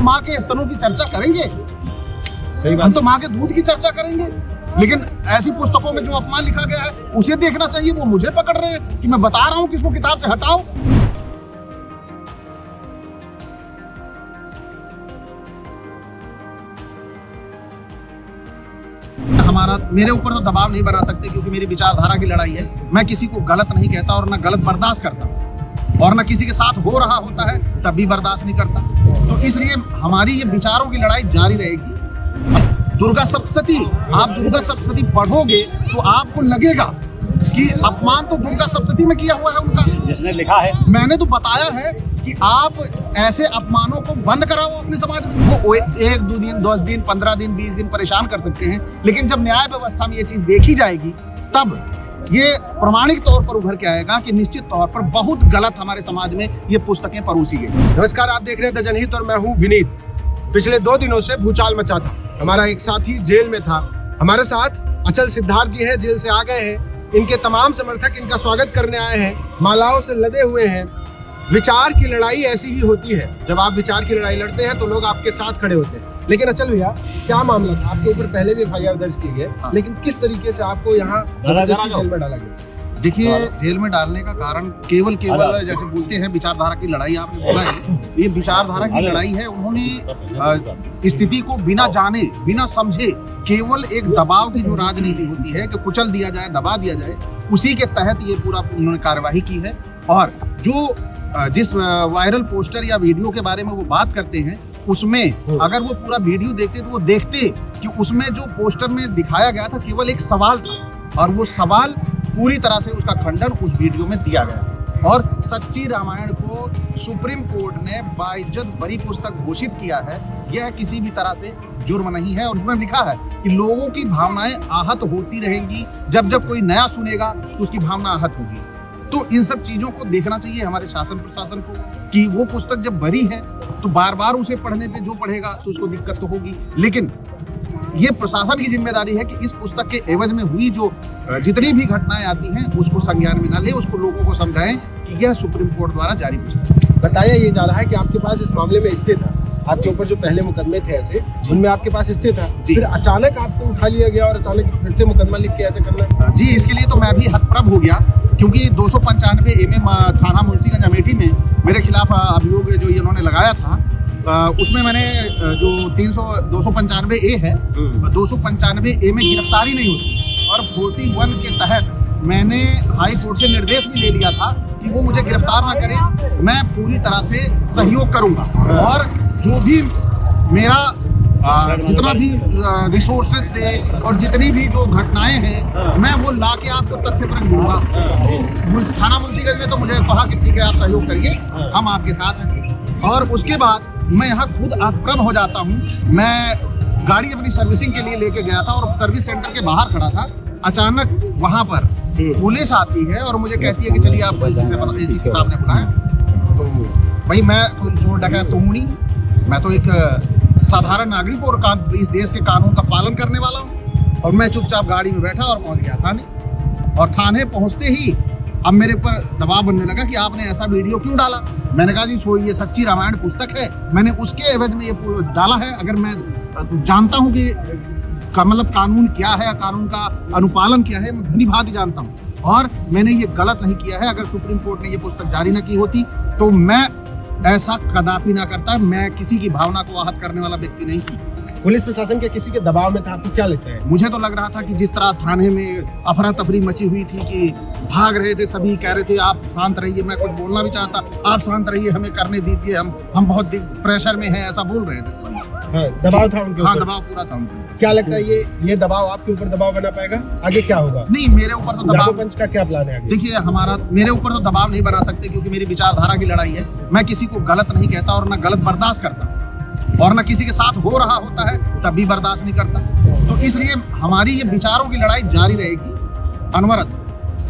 माँ के स्तनों की चर्चा करेंगे, सही बात। हम तो माँ के दूध की चर्चा करेंगे। लेकिन ऐसी पुस्तकों में जो अपमान लिखा गया है उसे देखना चाहिए। वो मुझे पकड़ रहे हैं कि मैं बता रहा हूं कि इसको किताब से हटाओ। मेरे ऊपर तो दबाव नहीं बना सकते क्योंकि मेरी विचारधारा की लड़ाई है। मैं किसी को गलत नहीं कहता और ना गलत बर्दाश्त करता, और ना किसी के साथ हो रहा होता है तब भी बर्दाश्त नहीं करता। तो इसलिए हमारी ये विचारों की लड़ाई जारी रहेगी। दुर्गा सप्तशती, आप दुर्गा सप्तशती पढ़ोगे तो आपको लगेगा कि अपमान तो दुर्गा सप्तशती में किया हुआ है उनका, जिसने लिखा है। मैंने तो बताया है कि आप ऐसे अपमानों को बंद कराओ अपने समाज में। वो 1 2 दिन 10 दिन 15 दिन 20 दिन परेशान कर सकते हैं, लेकिन जब न्याय व्यवस्था में ये चीज देखी जाएगी तब ये प्रमाणिक तौर पर उभर के आएगा कि निश्चित तौर पर बहुत गलत हमारे समाज में ये पुस्तकें परोसी गई। नमस्कार, आप देख रहे हैं द जनहित और मैं हूँ विनीत। पिछले 2 दिनों से भूचाल मचा था। हमारा एक साथी जेल में था। हमारे साथ अचल सिद्धार्थ जी हैं, जेल से आ गए हैं। इनके तमाम समर्थक इनका स्वागत करने आए हैं, मालाओं से लदे हुए हैं। विचार की लड़ाई ऐसी ही होती है। जब आप विचार की लड़ाई लड़ते हैं तो लोग आपके साथ खड़े होते हैं। लेकिन अचल भैया, क्या मामला था? आपके ऊपर पहले भी FIR दर्ज की गई, लेकिन किस तरीके से आपको यहाँ जबरदस्ती जेल में डाला गया? देखिए, जेल में डालने का कारण केवल जैसे बोलते हैं विचारधारा की लड़ाई, आपने बोला है ये विचारधारा की लड़ाई है। उन्होंने स्थिति को बिना जाने बिना समझे केवल एक दबाव की जो राजनीति होती है कि कुचल दिया जाए, दबा दिया जाए, उसी के तहत ये पूरा उन्होंने कार्यवाही की है। और जो जिस वायरल पोस्टर या वीडियो के बारे में वो बात करते हैं, उसमें अगर वो पूरा वीडियो देखते तो वो देखते कि उसमें जो पोस्टर में दिखाया गया था केवल एक सवाल था, और वो सवाल पूरी तरह से उसका खंडन उस वीडियो में दिया गया। और सच्ची रामायण को सुप्रीम कोर्ट ने बाइज्जत बरी पुस्तक घोषित किया है। यह किसी भी तरह से जुर्म नहीं है। और उसमें लिखा है कि लोगों की भावनाएं आहत होती रहेंगी, जब जब कोई नया सुनेगा तो उसकी भावना आहत होगी। तो इन सब चीजों को देखना चाहिए हमारे शासन प्रशासन को कि वो पुस्तक जब बरी है तो बार बार उसे पढ़ने पे जो पढ़ेगा तो उसको दिक्कत तो होगी। लेकिन ये प्रशासन की जिम्मेदारी है कि इस पुस्तक के एवज में हुई जो जितनी भी घटनाएं आती हैं उसको संज्ञान में न ले, उसको लोगों को समझाएं कि यह सुप्रीम कोर्ट द्वारा जारी पुस्तक है। बताया ये जा रहा है कि आपके पास इस मामले में स्टे था। आपके ऊपर जो पहले मुकदमे थे ऐसे, उनमें आपके पास स्टे था, फिर अचानक आपको उठा लिया गया और अचानक फिर से मुकदमा लिख के ऐसे करना? जी, इसके लिए तो मैं भी हतप्रभ हो गया क्योंकि 295 एमए थाना मुंशीगंज अमेठी में मेरे खिलाफ अभियोग जो इन्होंने लगाया था, उसमें मैंने जो 295 ए है, 295 ए में गिरफ्तारी नहीं होती, और 41 के तहत मैंने हाई कोर्ट से निर्देश भी ले लिया था कि वो मुझे गिरफ्तार ना करें, मैं पूरी तरह से सहयोग करूंगा और जो भी मेरा जितना भी रिसोर्सेज से और जितनी भी जो घटनाएं हैं मैं वो ला के आपको तथ्यपरक दूंगा। थाना मुंशीगंज में तो मुझे कहा कि ठीक है, आप सहयोग करिए, हम आपके साथ हैं। और उसके बाद मैं यहाँ खुद हतप्रभ हो जाता हूँ। मैं गाड़ी अपनी सर्विसिंग के लिए लेके गया था और सर्विस सेंटर के बाहर खड़ा था। अचानक वहाँ पर पुलिस आती है और मुझे कहती है कि चलिए आप इसी के सामने बुलाएं। तो भाई, मैं कोई चोर डकैत तो हूँ नहीं, मैं तो एक साधारण नागरिक और इस देश के कानून का पालन करने वाला हूँ। और मैं चुपचाप गाड़ी में बैठा और पहुँच गया थाने। और थाने पहुँचते ही अब मेरे ऊपर दबाव बनने लगा कि आपने ऐसा वीडियो क्यों डाला। मैंने कहा जी ये सच्ची रामायण पुस्तक है, मैंने उसके एवज में ये डाला है। अगर मैं जानता हूँ कि मतलब कानून क्या है, कानून का अनुपालन क्या है, मैं भली भांति जानता हूँ, और मैंने ये गलत नहीं किया है। अगर सुप्रीम कोर्ट ने ये पुस्तक जारी न की होती तो मैं ऐसा कदापि ना करता। मैं किसी की भावना को आहत करने वाला व्यक्ति नहीं थी। पुलिस प्रशासन के किसी के दबाव में था, आपको क्या लगता है? मुझे तो लग रहा था कि जिस तरह थाने में अफरा तफरी मची हुई थी कि भाग रहे थे, सभी कह रहे थे आप शांत रहिए, मैं कुछ बोलना भी चाहता, आप शांत रहिए, हमें करने दीजिए, हम बहुत प्रेशर में हैं, ऐसा बोल रहे थे। हाँ, दबाव था उनके ऊपर? हाँ, दबाव पूरा था उनके ऊपर। क्या लगता है ये दबाव आपके ऊपर दबाव बना पाएगा? आगे क्या होगा? नहीं, मेरे ऊपर तो दबाव पंच का क्या प्लान है? देखिए, मेरे ऊपर तो दबाव नहीं बना सकते क्योंकि मेरी विचारधारा की लड़ाई है। मैं किसी को गलत नहीं कहता और न गलत बर्दाश्त करता, और न किसी के साथ हो रहा होता है तब भी बर्दाश्त नहीं करता। तो इसलिए हमारी ये विचारों की लड़ाई जारी रहेगी अनवरत।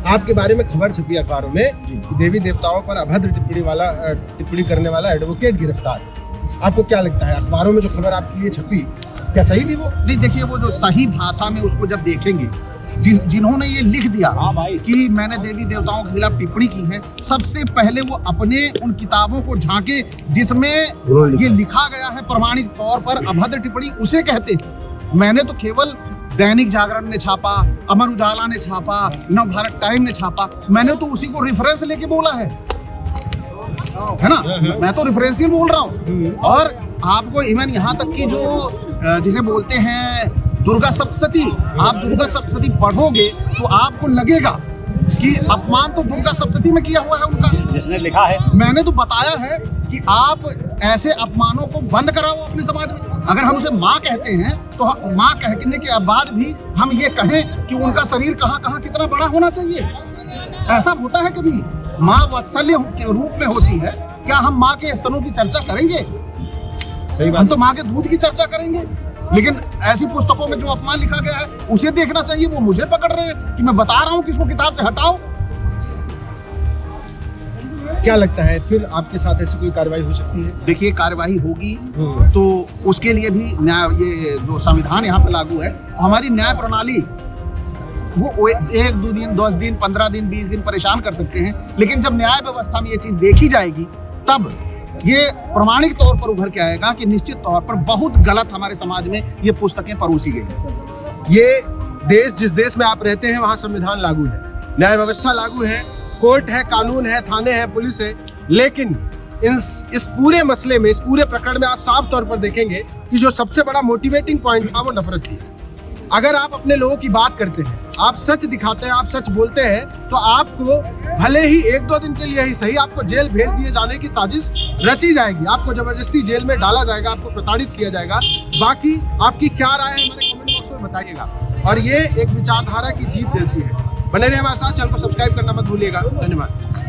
आपके बारे में खबर छपी अखबारों में कि देवी देवताओं पर अभद्र टिप्पणी करने वाला एडवोकेट गिरफ्तार। आपको क्या लगता है, अखबारों में जो खबर आपके लिए छपी क्या सही थी वो? नहीं, देखिए वो जो सही भाषा में उसको जब देखेंगे, जिन्होंने ये लिख दिया कि मैंने देवी देवताओं के खिलाफ टिप्पणी की है, सबसे पहले वो अपने उन किताबों को झांके जिसमें ये लिखा गया है प्रमाणित तौर पर अभद्र टिप्पणी, उसे कहते हैं। मैंने तो केवल दैनिक जागरण ने छापा, अमर उजाला ने छापा, नव भारत टाइम ने छापा, मैंने तो उसी को रेफरेंस लेके बोला है ना, मैं तो रेफरेंशियल बोल रहा हूँ। और आपको इवन यहाँ तक कि जो जिसे बोलते हैं दुर्गा सप्तशती, आप दुर्गा सप्तशती पढ़ोगे तो आपको लगेगा कि अपमान तो दुर्गा सप्तशती में किया हुआ है उनका, जिसने लिखा है। मैंने तो बताया है कि आप ऐसे अपमानों को बंद कराओ अपने समाज में। अगर हम उसे माँ कहते हैं तो माँ कहने के बाद भी हम ये कहें कि उनका शरीर कहाँ कहाँ कितना बड़ा होना चाहिए। ऐसा होता है कभी? माँ वात्सल्य के रूप में होती है, क्या हम माँ के स्तनों की चर्चा करेंगे? सही बात। हम तो माँ के दूध की चर्चा करेंगे, लेकिन ऐसी पुस्तकों में जो अपमान लिखा गया है उसे देखना चाहिए। वो मुझे पकड़ रहे हैं कि मैं बता रहा हूँ कि इसको किताब से हटाओ। क्या लगता है फिर आपके साथ ऐसी कोई कार्रवाई हो सकती है? देखिए, कार्रवाई होगी तो उसके लिए भी न्याय, ये जो संविधान यहाँ पे लागू है, हमारी न्याय प्रणाली वो 1-2 दिन, 10 दिन, 15 दिन, 20 दिन परेशान कर सकते हैं, लेकिन जब न्याय व्यवस्था में ये चीज देखी जाएगी तब ये प्रमाणिक तौर पर उभर के आएगा कि निश्चित तौर पर बहुत गलत हमारे समाज में ये पुस्तकें परोसी गई। ये देश, जिस देश में आप रहते हैं वहाँ संविधान लागू है, न्याय व्यवस्था लागू है, कोर्ट है, कानून है, थाने हैं, पुलिस है, लेकिन इस पूरे मसले में, इस पूरे प्रकरण में आप साफ तौर पर देखेंगे कि जो सबसे बड़ा मोटिवेटिंग पॉइंट था वो नफरत थी। अगर आप अपने लोगों की बात करते हैं, आप सच दिखाते हैं, आप सच बोलते हैं, तो आपको भले ही 1-2 दिन के लिए ही सही, आपको जेल भेज दिए जाने की साजिश रची जाएगी, आपको जबरदस्ती जेल में डाला जाएगा, आपको प्रताड़ित किया जाएगा। बाकी आपकी क्या राय है हमारे कमेंट बॉक्स में बताइएगा। और ये एक विचारधारा की जीत जैसी है। बने रहिए हमारे साथ, चैनल को सब्सक्राइब करना मत भूलिएगा। धन्यवाद।